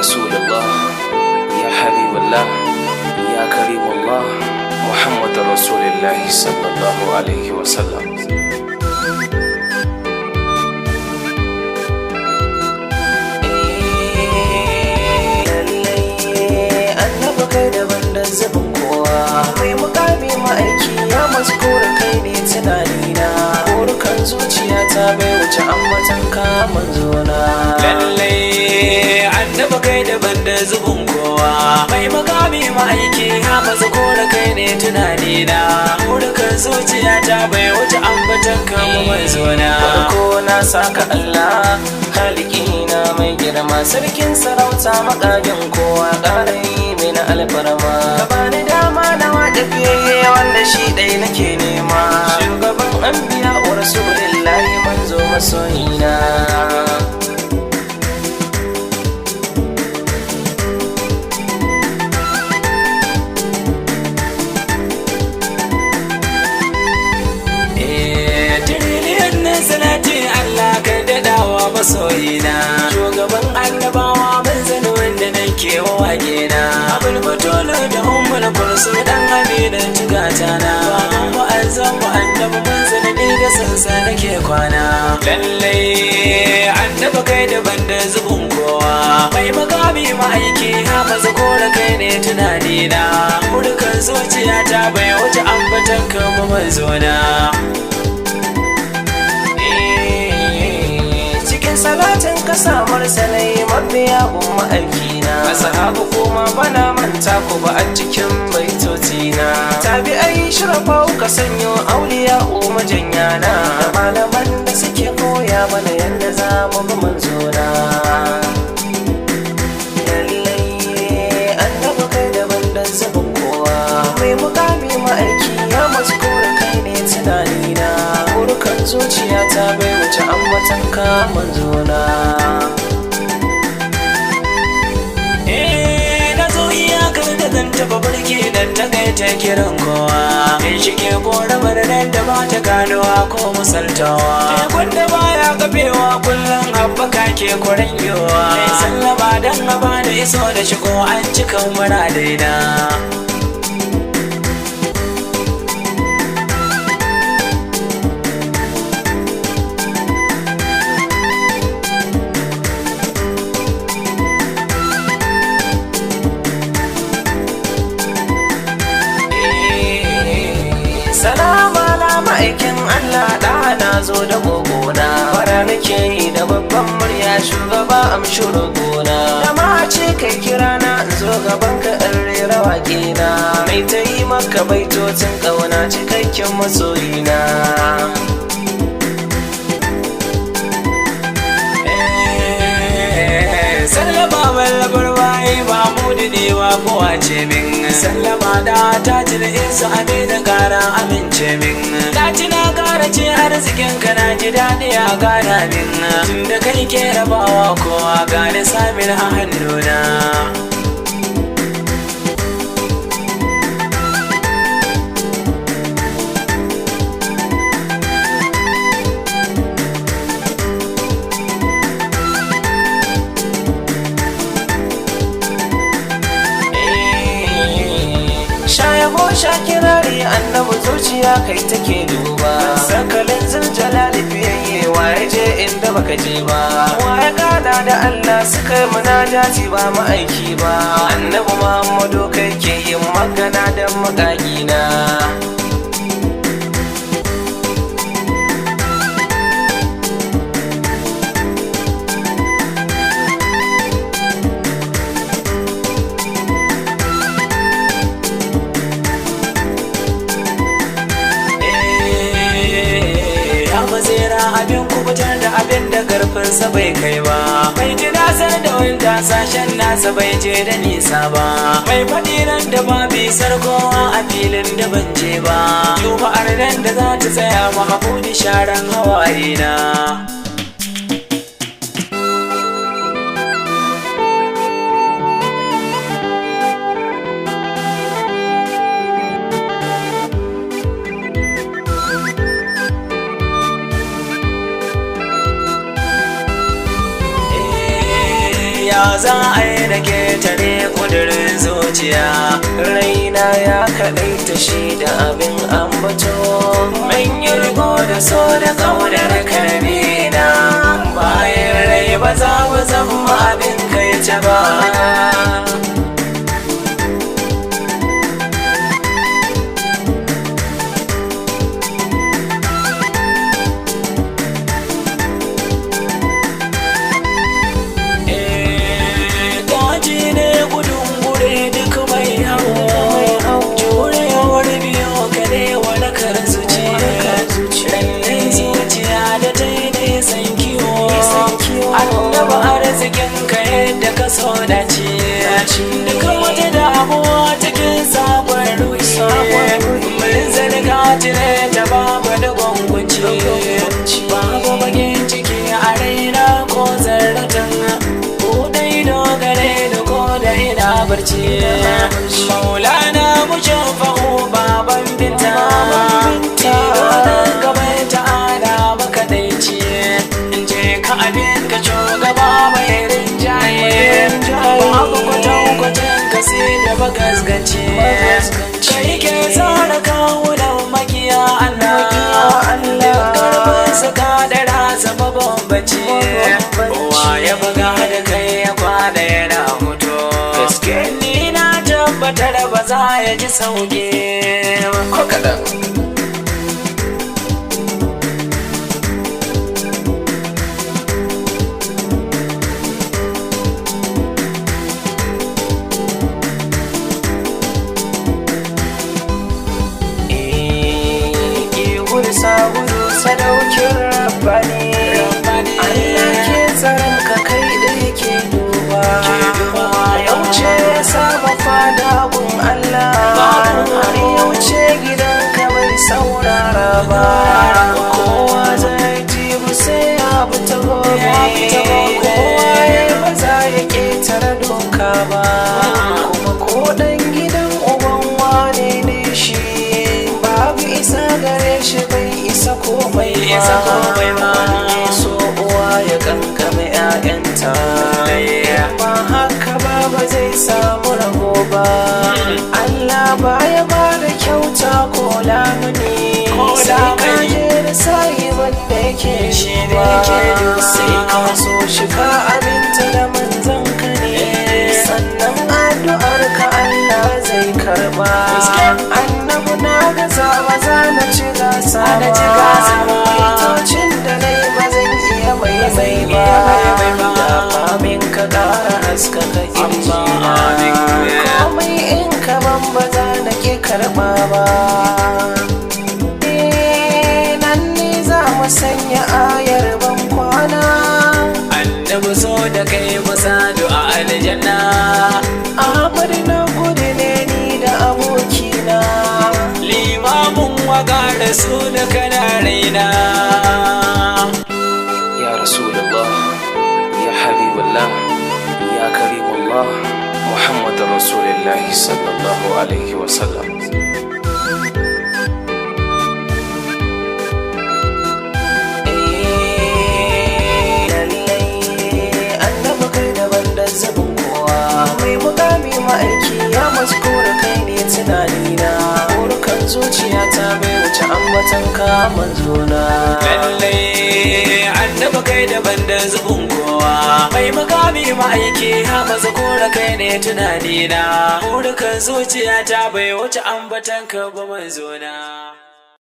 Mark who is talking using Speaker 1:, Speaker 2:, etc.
Speaker 1: رسول الله يا حبيب الله يا كريم الله محمد رسول الله صلى الله عليه وسلم. Annabi kai daban da zubin kowa, mai mukami ma'aiki ya maskura kai ne tunanina, burukan zuciyata bai wuce ambatan ka manzona.
Speaker 2: Lallai annabi kai daban da zubin kowa, mai mukami ma'aiki ya maskura kai ne tunanina, burukan zuciyata bai wuce ambatan ka manzona.
Speaker 1: Farko na saka Allah halikina mai girma, sarkin sarauta makagin kowa ƙarai mai na alfarma. Ka bani dama na waɗa fiye wanda shi ɗai nake nema, shugaban anbiya wa rasulillahi manzo masoyina.
Speaker 2: Masoyina shugaban annabawa manzan wanda nake wa wagena, abul batulu da ummul kulsum dan aminin tugatana, baban mu'azzam wa annabi manzan ni da sansa nake kwana. Lallai annabi kai daban da zubin kowa, mai makami ma'aiki ha maza kora kai ne tunanina, burkan zuciyata bai wuce ambatan ka manzona.
Speaker 1: Salatin ka samar sanai mabiya umma aikina, ashabu kuma bana manta ku ba a cikin baitotina, tabi'ai shirafa ka sanyo auliya umma janyana, da malaman da suke koya mana yadda za mu bi manzona. Lallai annabi kai daban da zubin kowa, mai mukami ma'aiki ya maskura kai ne tunanina, burukan zuciyata bai wuce ambatan ka manzona.
Speaker 2: Na zo iyakar da zan taba barki dan ta kai ta kiran kowa, in shige koramar nan da ba ta ganowa ko musaltawa, tekun da baya kafewa kullum haɓaka ke kuranyowa, mai sallama don haba da iso da shigo an cikan muradaina.
Speaker 1: Salama na ma'aikin Allah da na zo da gogona, fara nake yi da babban murya shugaba amshi rogona, da ma ce kai kira na in zo gaban ka in rera waƙina, mai ta yi maka baitocin ƙauna cikakken masoyina.
Speaker 2: Sallama mallabar bayi ba mu da dewa kowa ce min, sallama da ta ci da isa amina gara amince min, ta ci na gara ce arzikin ka na ji daɗi a gara min, tun da kai ke rabawa kowa gane samin a hannuna.
Speaker 1: Shayabo shakirari annabi zuciya kai take duba, sakalin zuljalali fiyayye waye je inda baka je ba, waye gana da Allah suka yi munajati ba ma'aiki ba, annabi Muhammadu kai ke yin magana da makagina.
Speaker 2: Abin kubutar da abin da karfinsa bai kai ba, bai ji nasar da wanda sashen nasa bai je da nisa ba, mai faɗi nan da ba bisar kowa a filin da ban je ba, juma'ar nan da za ta tsaya mahamudi sharan hawaye na. ya za a yi da ketare kudurin zuciya.
Speaker 1: Raina ya kaɗaita shi da abin ambato,
Speaker 2: Mun yi riko da so da ƙaunar kalbina, bayan rai ba za mu zama abin kai ta ba. So dace duka wata damuwa cikin sabon ruhi mun zarga tire ta babu da gwangwanci babu bakin ciki a raina ko zarratan ko dai dogare da ko da ina barci. Maulana mu shafahu baban binta tiro nan gaban ta'ala makaɗaici je ka abin ka shugaba mai rinjaye babu kwatankwacin kasi da bagasgace kai ke tsara kawunan makiya Allah karfin su kadara zama bambace wa ya buga da kai ya kwana yana hutu ni na tabbatar ba za ya ji sauke
Speaker 1: ko kaɗan. Gudu sadaukin rabbani Allah ke tsaron ka kai da yake duba yauce ya saba fada gun Allah har yauce gidan ka bai saurara ba kowa zai ji sai ya fita kowa ya ba za ya ketare doka ba kuma ko dan gidan uban wane ne shi babu isa gare shi bai isa komai ba wani so uwa ya kankame 'ya'yanta ba haka ba zai samu rabo ba. Allah baya ba da kyauta ko lamuni sai ka je da sayi wanda yake shi ba sai ka so shi ka aminta da manzon ka ne sannan addu'ar ka Allah zai karba. Annabu na gaza ba za na ci gasa ba itocin da nai ba zan iya mai ba da famin ka ƙara haskaka kirjina komai in ka ban ba za na ki karɓa ba. Nan ne za mu sanya ayar ban kwana
Speaker 2: annabi so da kai musadu a aljanna
Speaker 1: Ahmad na gudu ne ni da abokina
Speaker 2: limamin waka rasul kana raina
Speaker 1: ya rasulullah ya habibullah ya karimullah Muhammad rasulullah sallallahu alaihi wasallam. Ma'aiki ya maskura kai ne tunanina burukan zuciya ta bai wuce ambatan ka manzona.
Speaker 2: Lallai annaba kai daban da zubin kowa mai makami ma'aiki ya maskura kai ne tunanina burukan zuciya ta bai wuce ambatan ka ba manzona.